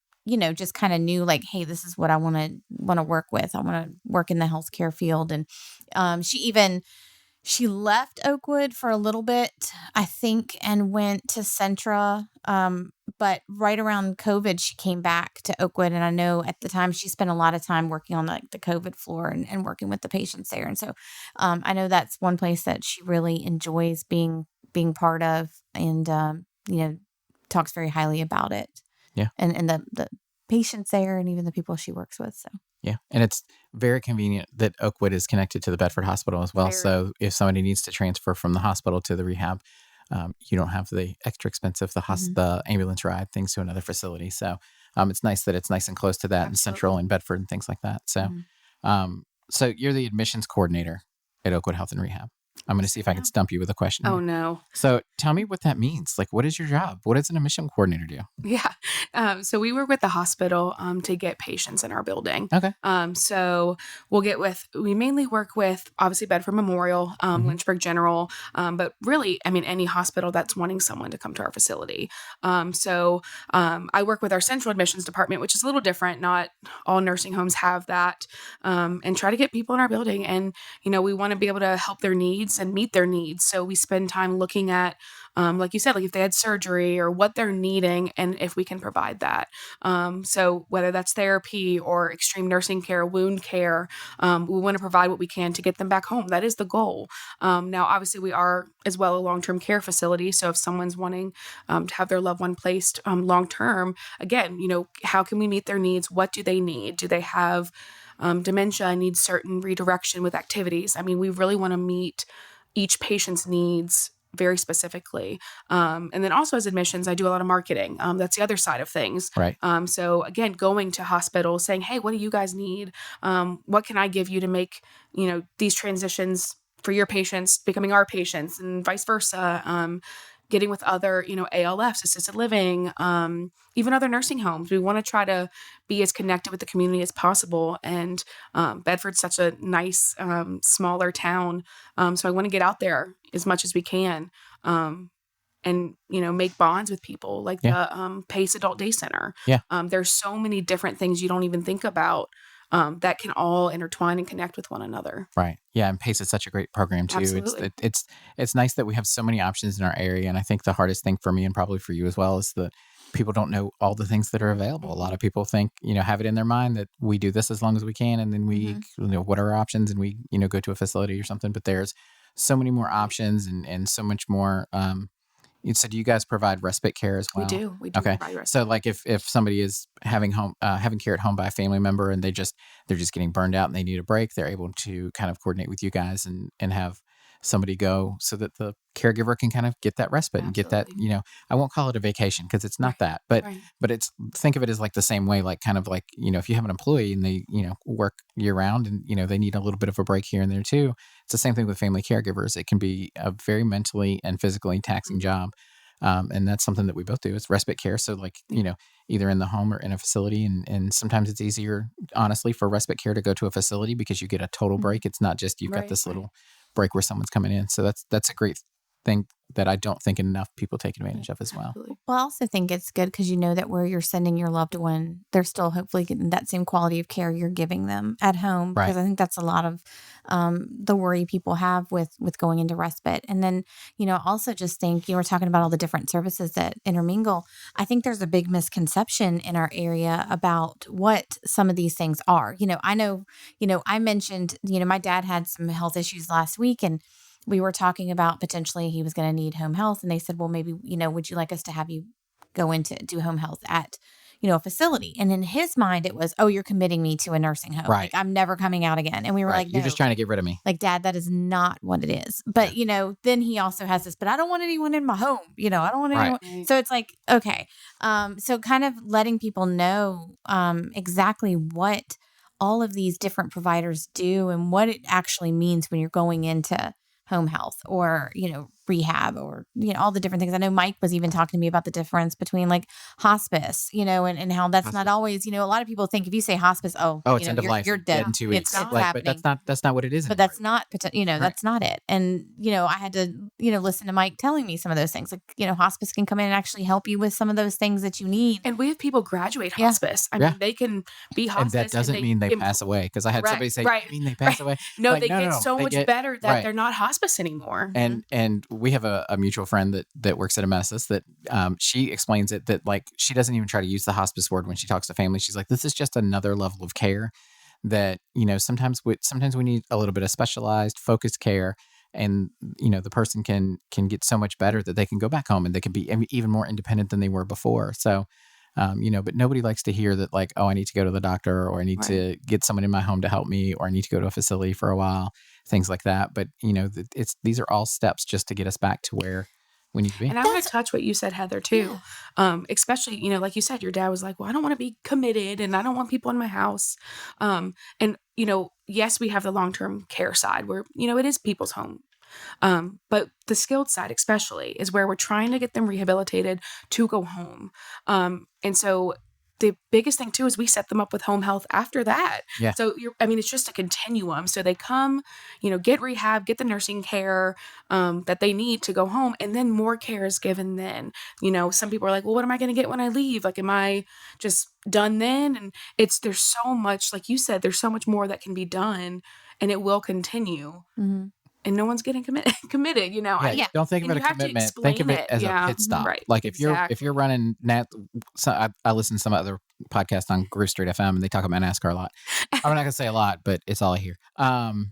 just kind of knew, like, hey, this is what I want to work with. I want to work in the healthcare field. And she left Oakwood for a little bit, I think, and went to Centra. But right around COVID, she came back to Oakwood. And I know at the time she spent a lot of time working on the COVID floor and working with the patients there. And so I know that's one place that she really enjoys being part of and, talks very highly about it. Yeah. And the patients there and even the people she works with. So. Yeah. And it's very convenient that Oakwood is connected to the Bedford Hospital as well. Very. So if somebody needs to transfer from the hospital to the rehab, you don't have the extra expensive, the ambulance ride, things to another facility. So it's nice that it's nice and close to that and Central and Bedford and things like that. So, so you're the admissions coordinator at Oakwood Health and Rehab. I'm going to see if I can stump you with a question. Oh, here. no. So tell me what that means. Like, what is your job? What does an admission coordinator do? Yeah. So we work with the hospital to get patients in our building. Okay. So we mainly work with, obviously, Bedford Memorial, Lynchburg General, but really, any hospital that's wanting someone to come to our facility. So I work with our central admissions department, which is a little different. Not all nursing homes have that, and try to get people in our building. And, we want to be able to help their needs and meet their needs. So we spend time looking at, like you said, like if they had surgery or what they're needing and if we can provide that. So whether that's therapy or extreme nursing care, wound care, we want to provide what we can to get them back home. That is the goal. Now, obviously, we are as well a long-term care facility. So if someone's wanting to have their loved one placed long-term, again, how can we meet their needs? What do they need? Do they have dementia, need certain redirection with activities? We really want to meet each patient's needs very specifically. And then also as admissions, I do a lot of marketing. That's the other side of things. Right. So again, going to hospitals saying, hey, what do you guys need? What can I give you to make, these transitions for your patients becoming our patients and vice versa? Getting with other, ALFs, assisted living, even other nursing homes. We want to try to be as connected with the community as possible. And Bedford's such a nice, smaller town. So I want to get out there as much as we can and, make bonds with people like the PACE Adult Day Center. Yeah. There's so many different things you don't even think about that can all intertwine and connect with one another. Right. Yeah. And PACE is such a great program too. Absolutely. It's nice that we have so many options in our area. And I think the hardest thing for me and probably for you as well is that people don't know all the things that are available. A lot of people think, have it in their mind that we do this as long as we can. And then we, what are our options? And we, go to a facility or something, but there's so many more options and so much more, so do you guys provide respite care as well? We do. Okay. Provide respite. So like if somebody is having care at home by a family member and they're just getting burned out and they need a break, they're able to kind of coordinate with you guys and have somebody go so that the caregiver can kind of get that respite and get that, I won't call it a vacation because it's not that, but it's, think of it as like the same way, like kind of like, if you have an employee and they, work year round and, they need a little bit of a break here and there too. It's the same thing with family caregivers. It can be a very mentally and physically taxing job. And that's something that we both do. It's respite care. So like, either in the home or in a facility. And sometimes it's easier, honestly, for respite care to go to a facility because you get a total break. It's not just you've got this little break where someone's coming in. So that's a great thing that I don't think enough people take advantage of as well. Absolutely. Well, I also think it's good because you know that where you're sending your loved one, they're still hopefully getting that same quality of care you're giving them at home. Right. Because I think that's a lot of the worry people have with going into respite. And then, I also just think you were talking about all the different services that intermingle. I think there's a big misconception in our area about what some of these things are. I know, I mentioned, my dad had some health issues last week, and we were talking about potentially he was going to need home health. And they said, well, maybe, would you like us to have you go into do home health at, a facility? And in his mind, it was, oh, you're committing me to a nursing home. Right. Like, I'm never coming out again. And we were Right. like, You're no. just trying to get rid of me. Like, Dad, that is not what it is. But, then he also has this, but I don't want anyone in my home. I don't want anyone. Right. So it's like, okay. So kind of letting people know exactly what all of these different providers do and what it actually means when you're going into home health or, rehab or, all the different things. I know Mike was even talking to me about the difference between like hospice, and how that's not always, a lot of people think if you say hospice, It's end of life. you're dead. In 2 weeks. It's Like, happening. but that's not what it is. But anymore. that's not, that's not it. And, I had to, listen to Mike telling me some of those things. Like, hospice can come in and actually help you with some of those things that you need. And we have people graduate Yeah. hospice. I mean, they can be hospice. And that doesn't mean they pass away. Because I had somebody say, Right. "You mean they pass away?" No, Like, they get so they much get- better that right. they're not hospice anymore. And we have a mutual friend that works at a Madison that she explains it that like she doesn't even try to use the hospice word when she talks to families. She's like, this is just another level of care that sometimes we need a little bit of specialized focused care, and the person can get so much better that they can go back home and they can be even more independent than they were before. So but nobody likes to hear that like, oh, I need to go to the doctor, or I need to get someone in my home to help me, or I need to go to a facility for a while, things like that. But these are all steps just to get us back to where we need to be. And I want to touch what you said, Heather, too. Especially, like you said, your dad was like, well, I don't want to be committed and I don't want people in my house. And, yes, we have the long-term care side where, it is people's home. But the skilled side, especially, is where we're trying to get them rehabilitated to go home. And so the biggest thing too is we set them up with home health after that. Yeah. So it's just a continuum. So they come, get rehab, get the nursing care that they need to go home, and then more care is given then. Some people are like, well, what am I going to get when I leave? Like, am I just done then? And there's so much, like you said, there's so much more that can be done, and it will continue. Mm-hmm. And no one's getting committed, Yeah. Don't think of And it you a have to commitment. Think of explain it it. as Yeah. a pit stop. Right. Like if you're running I listen to some other podcast on Groove Street FM and they talk about NASCAR a lot. I'm not gonna say a lot, but it's all I hear. I'm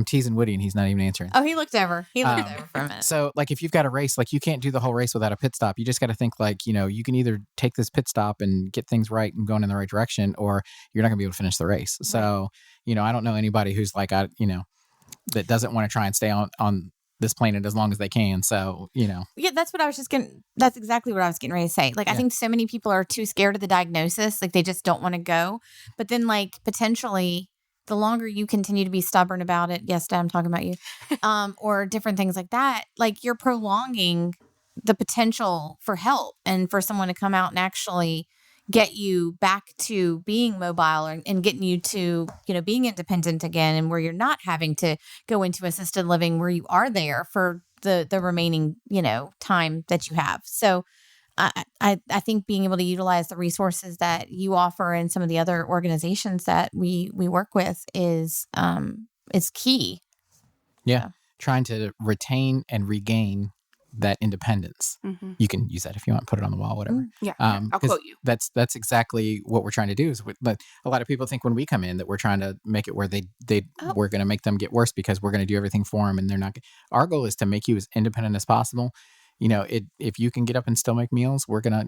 teasing Woody and he's not even answering. Oh, he looked over. Over for a minute. So like if you've got a race, like you can't do the whole race without a pit stop. You just got to think like, you can either take this pit stop and get things right and going in the right direction, or you're not gonna be able to finish the race. So, I don't know anybody who's like, that doesn't want to try and stay on this planet as long as they can. So, Yeah, that's exactly what I was getting ready to say. Like, I think so many people are too scared of the diagnosis. Like, they just don't want to go. But then, like, potentially, the longer you continue to be stubborn about it, yes, Dad, I'm talking about you, or different things like that, like, you're prolonging the potential for help and for someone to come out and actually get you back to being mobile and getting you to, being independent again, and where you're not having to go into assisted living, where you are there for the remaining, time that you have. So I think being able to utilize the resources that you offer and some of the other organizations that we work with is key. Yeah. Trying to retain and regain that independence. Mm-hmm. You can use that if you want, put it on the wall, whatever. Yeah, I'll 'cause quote you. That's exactly what we're trying to do. But a lot of people think when we come in that we're trying to make it where we're going to make them get worse because we're going to do everything for them, and they're not. Our goal is to make you as independent as possible. If you can get up and still make meals, we're gonna.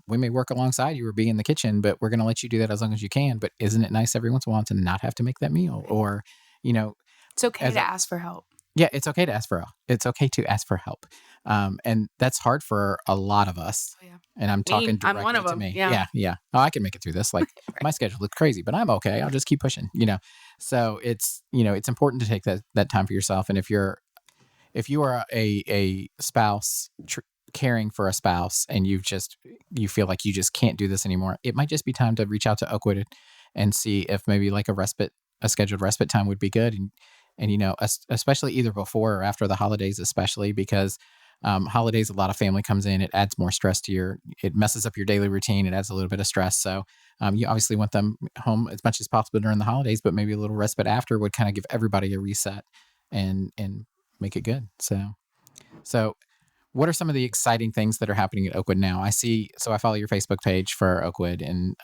We may work alongside you or be in the kitchen, but we're gonna let you do that as long as you can. But isn't it nice every once in a while to not have to make that meal? Or, It's okay to ask for help. Yeah, it's okay to ask for help. It's okay to ask for help. And that's hard for a lot of us. Oh, yeah. And I'm talking directly I'm one of to them. me. Yeah. Oh, I can make it through this. Like my schedule looks crazy, but I'm okay. I'll just keep pushing, So it's, it's important to take that time for yourself. And if you are a spouse caring for a spouse and you feel like you just can't do this anymore, it might just be time to reach out to Oakwood and see if maybe like a scheduled respite time would be good. And especially either before or after the holidays, especially because Holidays, a lot of family comes in. It adds more stress to it messes up your daily routine. It adds a little bit of stress. So you obviously want them home as much as possible during the holidays, but maybe a little respite after would kind of give everybody a reset and make it good. So what are some of the exciting things that are happening at Oakwood now? So I follow your Facebook page for Oakwood, and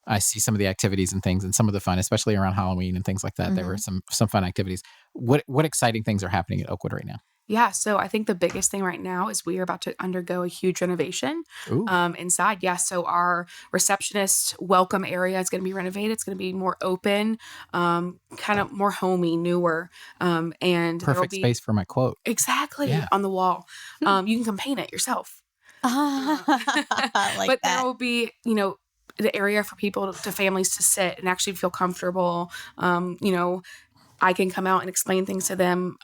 I see some of the activities and things and some of the fun, especially around Halloween and things like that. There were some fun activities. What exciting things are happening at Oakwood right now? Yeah, so I think the biggest thing right now is we are about to undergo a huge renovation inside. Yeah, so our receptionist welcome area is going to be renovated. It's going to be more open, kind of more homey, newer, and Perfect space for my quote. Exactly on the wall. You can come paint it yourself. Like but that. there will be, the area for families to sit and actually feel comfortable. I can come out and explain things to them.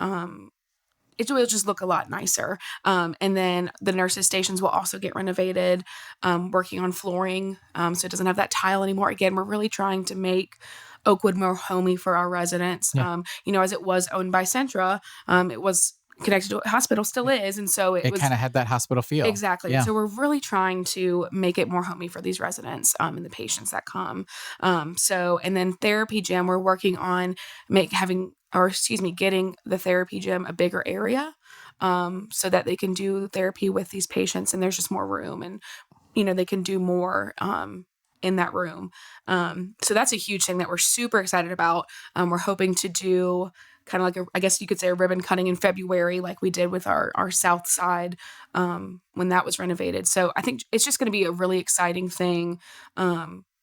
It will just look a lot nicer. And then the nurses' stations will also get renovated, working on flooring. So it doesn't have that tile anymore. Again, we're really trying to make Oakwood more homey for our residents. Yeah. As it was owned by Centra, it was connected to a hospital, still is. And so it kind of had that hospital feel. Exactly. Yeah. So we're really trying to make it more homey for these residents and the patients that come. And then therapy gym, we're working on getting the therapy gym a bigger area so that they can do therapy with these patients, and there's just more room, and they can do more in that room. So that's a huge thing that we're super excited about. We're hoping to do kind of like I guess you could say a ribbon cutting in February, like we did with our south side when that was renovated. So I think it's just going to be a really exciting thing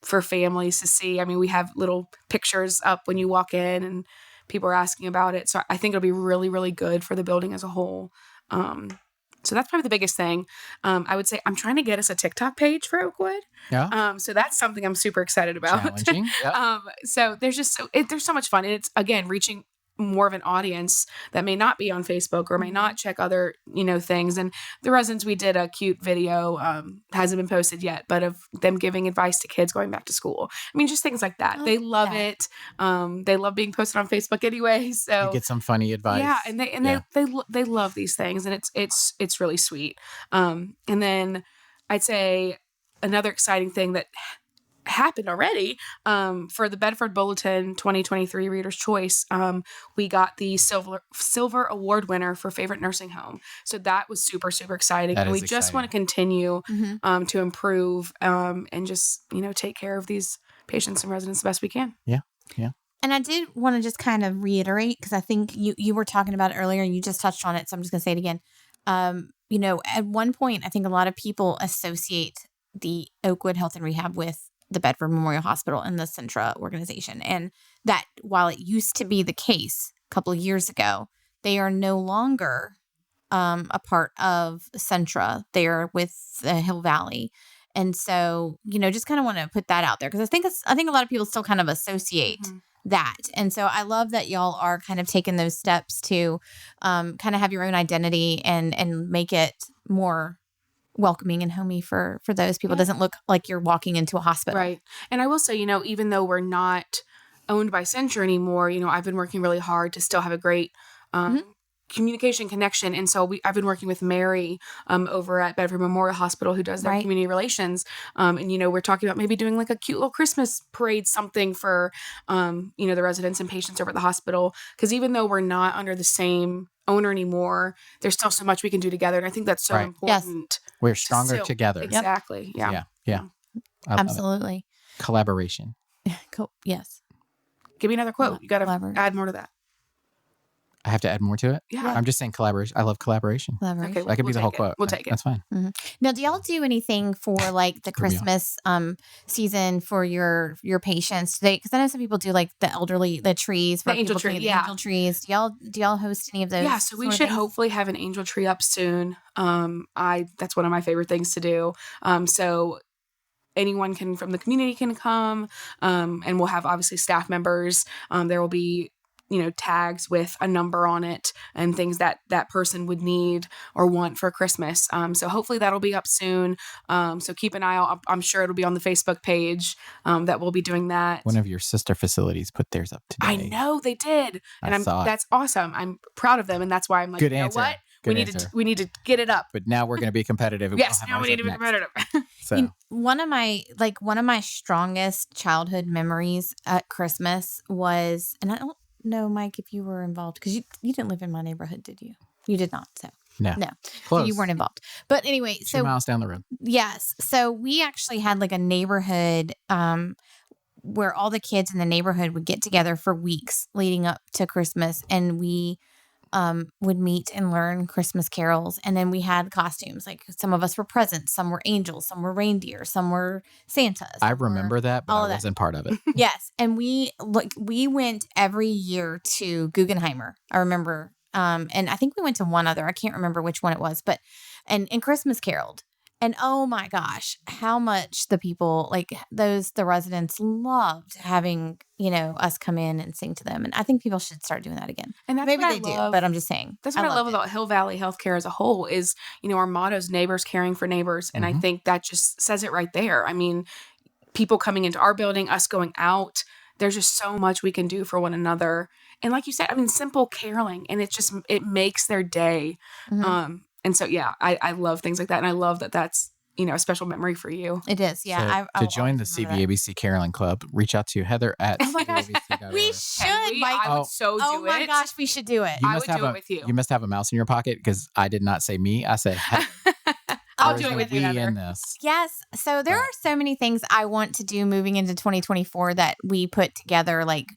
for families to see. I mean, we have little pictures up when you walk in, and people are asking about it. So I think it'll be really, really good for the building as a whole. So that's probably the biggest thing. I would say I'm trying to get us a TikTok page for Oakwood. Yeah. So that's something I'm super excited about. Challenging. Yep. So there's so much fun. And it's, again, reaching more of an audience that may not be on Facebook or may not check other, things. And the residents, we did a cute video, hasn't been posted yet, but of them giving advice to kids going back to school. I mean, just things like that. They love it. They love being posted on Facebook anyway. So you get some funny advice. Yeah. They love these things, and it's really sweet. And then I'd say another exciting thing that happened already for the Bedford Bulletin 2023 Reader's Choice. We got the silver award winner for favorite nursing home. So that was super, super exciting. And we just want to continue to improve and just, take care of these patients and residents the best we can. Yeah. Yeah. And I did want to just kind of reiterate, because I think you were talking about it earlier and you just touched on it. So I'm just going to say it again. At one point, I think a lot of people associate the Oakwood Health and Rehab with the Bedford Memorial Hospital and the Centra organization. And that while it used to be the case a couple of years ago, they are no longer a part of Centra. They are with the Hill Valley. And so, just kind of want to put that out there, because I think a lot of people still kind of associate that. And so I love that y'all are kind of taking those steps to kind of have your own identity and make it more welcoming and homey for those people. It doesn't look like you're walking into a hospital. Right. And I will say, even though we're not owned by Centra anymore, I've been working really hard to still have a great communication connection. And so I've been working with Mary over at Bedford Memorial Hospital, who does their community relations. And, we're talking about maybe doing like a cute little Christmas parade, something for, the residents and patients over at the hospital. Because even though we're not under the same owner anymore, there's still so much we can do together. And I think that's so important. Yes. We're stronger together. Exactly. Yeah. Absolutely. Collaboration. Cool. Yes. Give me another quote. You got to add more to that. I have to add more to it? Yeah. I'm just saying collaboration. I love collaboration. Okay, That could be the whole quote. We'll take it. That's fine. Mm-hmm. Now, do y'all do anything for like the Christmas season for your patients today? Because I know some people do like the elderly, the trees, the angel tree, angel trees. Do y'all host any of those? Yeah, so we should hopefully have an angel tree up soon. That's one of my favorite things to do. So anyone from the community can come, and we'll have obviously staff members. There will be tags with a number on it and things that person would need or want for Christmas. So hopefully that'll be up soon. So keep an eye out. I'm sure it'll be on the Facebook page that we'll be doing that. One of your sister facilities put theirs up today. I know they did. And that's awesome. I'm proud of them. And that's why I'm like, Good answer. What? Good we answer. need to get it up. But now we're going to be competitive. and Yes, we'll have now we ours need to up be next. competitive. So One of my strongest childhood memories at Christmas was, and I don't know, Mike, if you were involved because you didn't live in my neighborhood, did you? You did not. So no, no, so close. you weren't involved. But anyway, 2 so miles down the road. yes, so we actually had like a neighborhood where all the kids in the neighborhood would get together for weeks leading up to Christmas, and we would meet and learn Christmas carols. And then we had costumes. Like some of us were presents, some were angels, some were reindeer, some were Santas. I remember that, but all I of that. wasn't part of it. Yes, and we went every year to Guggenheimer. I remember, and I think we went to one other. I can't remember which one it was, but and Christmas caroled. And oh my gosh, how much the people the residents loved having, us come in and sing to them. And I think people should start doing that again. And that's Maybe what they do, I love. but I'm just saying. That's what I love loved it. about Hill Valley Healthcare as a whole is, our motto is neighbors caring for neighbors. And I think that just says it right there. I mean, people coming into our building, us going out, there's just so much we can do for one another. And like you said, I mean, simple caroling, and it makes their day. Mhm. And so, yeah, I love things like that. And I love that that's, a special memory for you. It is, yeah. So to join the CVABC Caroling Club, reach out to Heather at Oh my gosh. CVABC.org. We should, Mike. I would so do it. Oh my gosh, we should do it. You I must would have do a, it with you. You must have a mouse in your pocket because I did not say me. I said Heather. I'll There do is it no with you, we Heather. in this. Yes. So there are so many things I want to do moving into 2024 that we put together, like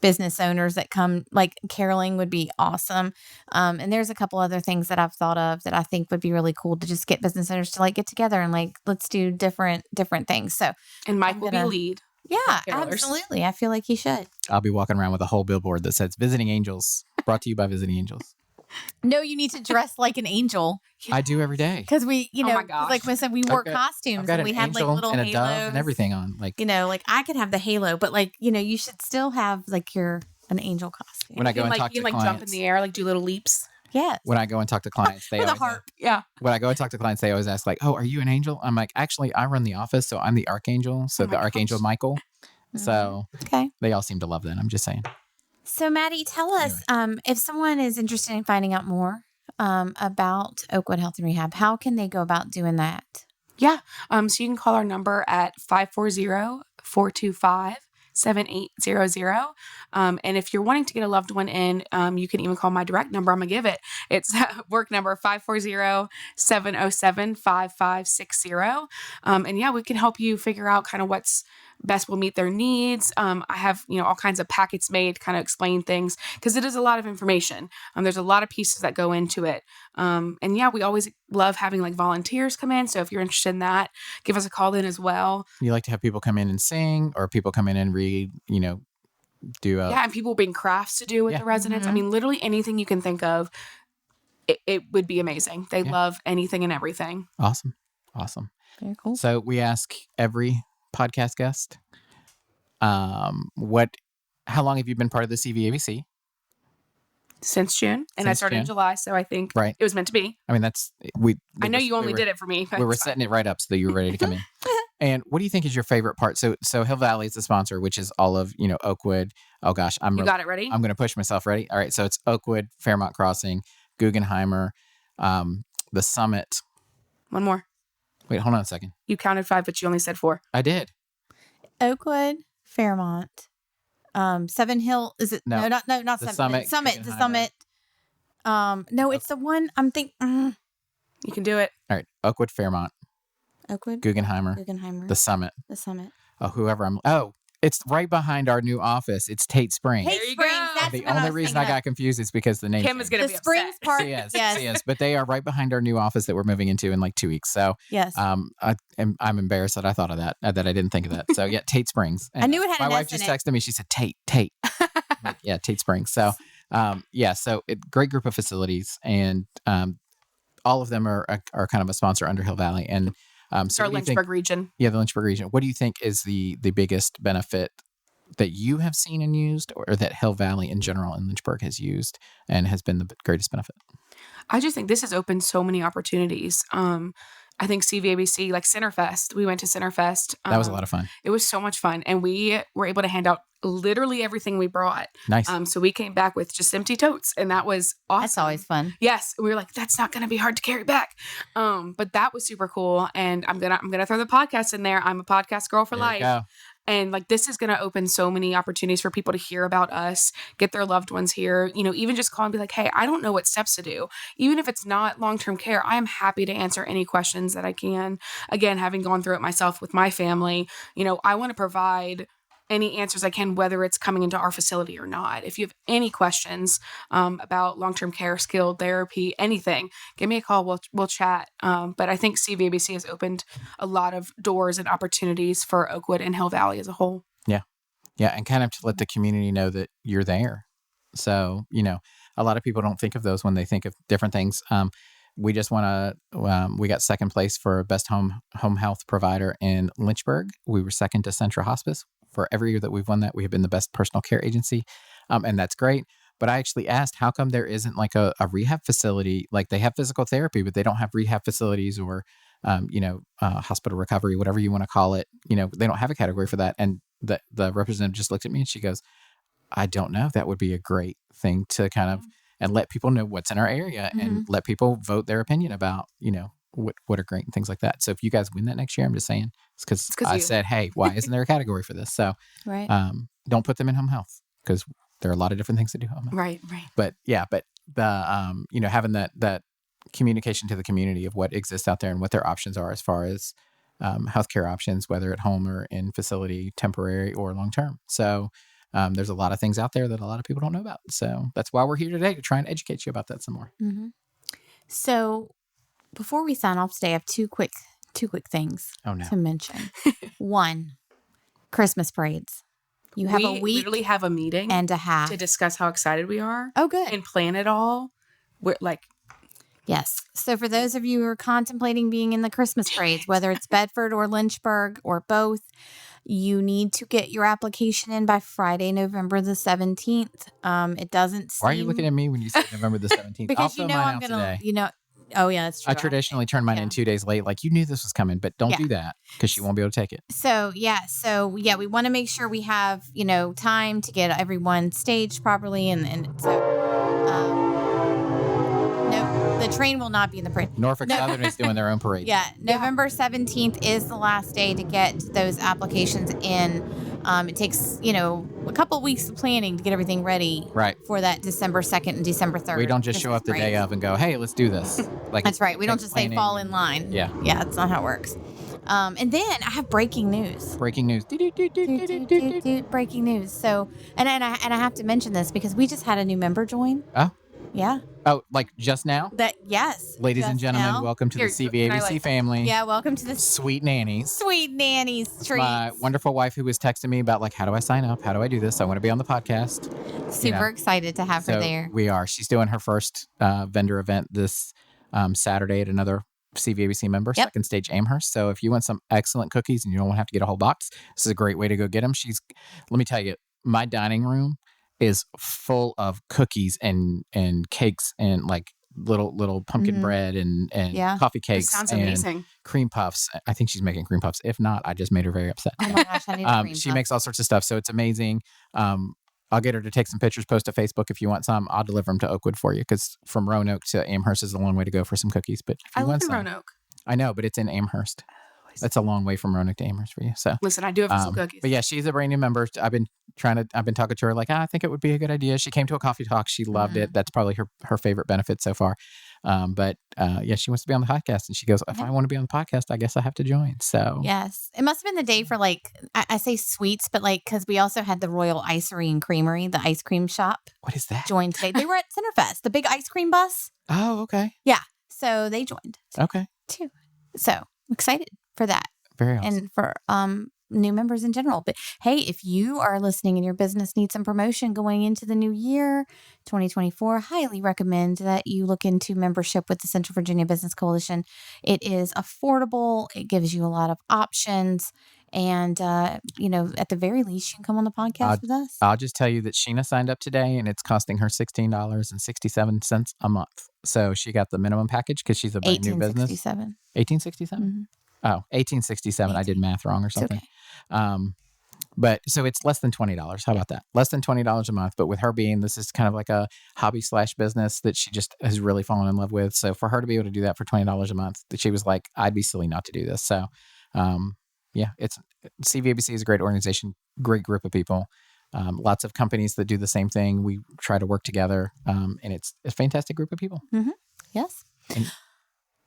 business owners that come, like caroling would be awesome. And there's a couple other things that I've thought of that I think would be really cool to just get business owners to get together and let's do different things. So And Mike I'm will gonna- be lead. yeah, Carolers. absolutely. I feel like he should. I'll be walking around with a whole billboard that says Visiting Angels, brought to you by Visiting Angels. No, you need to dress like an angel I do every day. because we, Oh my gosh. like we said, we wore I've costumes got and an we had angel little and a halos dove and everything on. I could have the halo, but you should still have an angel costume. When I go and talk you to can jump in clients, the air, do little leaps. Yes. when I go and talk to clients, they With a always harp. Yeah. when I go and talk to clients, they always ask "Oh, are you an angel?" I'm like, "Actually, I run the office, so I'm the archangel." So Oh my the archangel gosh. Michael. So Okay. they all seem to love that. I'm just saying. So, Maddie, tell us if someone is interested in finding out more about Oakwood Health and Rehab, how can they go about doing that? Yeah. So you can call our number at 540-425-7800. And if you're wanting to get a loved one in, you can even call my direct number. I'm going to give it. It's work number 540-707-5560. And yeah, we can help you figure out kind of what's best will meet their needs. I have, all kinds of packets made, kind of explain things because it is a lot of information. There's a lot of pieces that go into it. And yeah, we always love having volunteers come in. So if you're interested in that, give us a call in as well. You like to have people come in and sing, or people come in and read, do a. Yeah, and people bring crafts to do with Yeah. the residents. I Mhm. mean, literally anything you can think of, it would be amazing. They Yeah. love anything and everything. Awesome. Very cool. So we ask every podcast guest, how long have you been part of the CVABC? Since June, and I Since started in June. July, so I think Right. it was meant to be. I mean, I know you only did it for me. We were setting it right up so that you were ready to come in. And what do you think is your favorite part? So Hill Valley is the sponsor, which is all of, Oakwood. Oh gosh, You got it ready? I'm going to push myself. Ready? All right. So it's Oakwood, Fairmont Crossing, Guggenheimer, the Summit. One more. Wait, hold on a second. You counted 5, but you only said 4. I did. Oakwood, Fairmont, Seven Hill. Is it? No. Not The Seven. Summit, Summit. The Guggenheimer. Summit. No, it's the one I'm thinking. You can do it. All right. Oakwood, Fairmont, Oakwood, Guggenheimer, Guggenheimer, the Summit. the Summit. It's right behind our new office. It's Tate Springs. Hey, There you Springs. go. That's The what I only was reason I thinking got confused is because the name. Kim is going to the be Springs upset. part. She is. Yes. She is. But they are right behind our new office that we're moving into in 2 weeks. So Yes. I'm embarrassed that I thought of that, that I didn't think of that. So yeah, Tate Springs. I knew it had My an wife S just in it. texted me. She said, Tate. I'm like, yeah, Tate Springs. So great group of facilities, and all of them are kind of a sponsor under Hill Valley. And It's our what do you think- Lynchburg region. Yeah, the Lynchburg region. What do you think is the biggest benefit that you have seen and used, or that Hill Valley in general in Lynchburg has used and has been the greatest benefit? I just think this has opened so many opportunities. I think CVABC, like Centerfest. We went to Centerfest. That was a lot of fun. It was so much fun. And we were able to hand out literally everything we brought. Nice. So we came back with just empty totes, and that was awesome. That's always fun. Yes. We were like, that's not going to be hard to carry back. But that was super cool. And I'm going to throw the podcast in there. I'm a podcast girl for There you life. go. And like, this is going to open so many opportunities for people to hear about us, get their loved ones here, even just call and be like, hey, I don't know what steps to do. Even if it's not long-term care, I am happy to answer any questions that I can. Again, having gone through it myself with my family, I want to provide any answers I can, whether it's coming into our facility or not. If you have any questions about long-term care, skilled therapy, anything, give me a call. We'll chat. But I think CVABC has opened a lot of doors and opportunities for Oakwood and Hill Valley as a whole. Yeah. Yeah. And kind of to let the community know that you're there. So, a lot of people don't think of those when they think of different things. We just want to, we got second place for best home health provider in Lynchburg. We were second to Central Hospice. For every year that we've won that, we have been the best personal care agency. And that's great. But I actually asked, how come there isn't like a rehab facility? Like they have physical therapy, but they don't have rehab facilities or, hospital recovery, whatever you want to call it. They don't have a category for that. And the representative just looked at me and she goes, I don't know. That would be a great thing to kind of, and let people know what's in our area and let people vote their opinion about, what are great and things like that. So if you guys win that next year, I'm just saying it's because I said, hey, why isn't there a category for this? So Right. Don't put them in home health because there are a lot of different things to do home health. Right. But the, having that communication to the community of what exists out there and what their options are as far as healthcare options, whether at home or in facility, temporary or long-term. So there's a lot of things out there that a lot of people don't know about. So that's why we're here today, to try and educate you about that some more. Mm-hmm. So before we sign off today, I have two quick things to mention. One, Christmas parades. You have a week. Literally have a meeting and a half to discuss how excited we are. Oh, good. And plan it all. We're like, yes. So for those of you who are contemplating being in the Christmas parades, whether it's Bedford or Lynchburg or both, you need to get your application in by Friday, November the 17th. It doesn't seem... Why are you looking at me when you said November the 17th? Because I'm going to, oh yeah, that's true. I traditionally turn mine in 2 days late. Like, you knew this was coming, but don't do that because she won't be able to take it. So we want to make sure we have, time to get everyone staged properly. And so, no, the train will not be in the parade. Norfolk Southern is doing their own parade. Yeah. November 17th is the last day to get those applications in. It takes, a couple of weeks of planning to get everything ready for that December 2nd and December 3rd. We don't just show up the day of and go, hey, let's do this. Like, that's right. We don't just say fall in line. Yeah. Yeah, that's not how it works. And then I have breaking news. Breaking news. Breaking news. So, and I have to mention this because we just had a new member join. Oh. Yeah. Oh, like just now? Yes. Ladies and gentlemen, welcome to the CVABC family. Yeah, welcome to the Sweet Nannies. Sweet Nannies treats. My wonderful wife who was texting me about, like, how do I sign up? How do I do this? I want to be on the podcast. Super excited to have her there. We are. She's doing her first vendor event this Saturday at another CVABC member, Second Stage Amherst. So if you want some excellent cookies and you don't want to have to get a whole box, this is a great way to go get them. Let me tell you, my dining room is full of cookies and cakes and like little pumpkin bread and coffee cakes. Sounds and amazing. Cream puffs. I think she's making cream puffs. If not, I just made her very upset. Oh my gosh, I need a cream She puff. makes all sorts of stuff. So it's amazing. I'll get her to take some pictures, post to Facebook if you want some. I'll deliver them to Oakwood for you because from Roanoke to Amherst is a long way to go for some cookies. But if you I want live in some, Roanoke. I know, but it's in Amherst. That's a long way from Roanoke to Amherst for you. So listen, I do have some cookies. But yeah, she's a brand new member. I've been talking to her like, I think it would be a good idea. She came to a coffee talk. She loved it. That's probably her favorite benefit so far. But she wants to be on the podcast. And she goes, if I want to be on the podcast, I guess I have to join. So yes, it must have been the day for I say sweets, but because we also had the Royal Icery and Creamery, the ice cream shop. What is that? Joined today. They were at Centerfest, the big ice cream bus. Oh, okay. Yeah. So they joined. Okay. Too. So I'm excited for that. Very awesome. And for new members in general. But hey, if you are listening and your business needs some promotion going into the new year, 2024, highly recommend that you look into membership with the Central Virginia Business Coalition. It is affordable. It gives you a lot of options. And, at the very least, you can come on the podcast with us. I'll just tell you that Sheena signed up today, and it's costing her $16.67 a month. So she got the minimum package because she's a brand new business. $18.67. Mm-hmm. Oh, $18.67. I did math wrong or something. Okay. But so it's less than $20. How about that? Less than $20 a month. But with her this is kind of like a hobby / business that she just has really fallen in love with. So for her to be able to do that for $20 a month, that she was like, I'd be silly not to do this. So, it's CVABC is a great organization, great group of people. Lots of companies that do the same thing. We try to work together, and it's a fantastic group of people. Mm-hmm. Yes. And,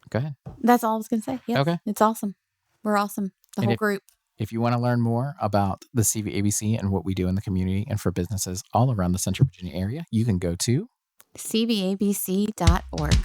go ahead. That's all I was going to say. Yes. Okay. It's awesome. We're awesome. The whole group. If you want to learn more about the CVABC and what we do in the community and for businesses all around the Central Virginia area, you can go to cvabc.org.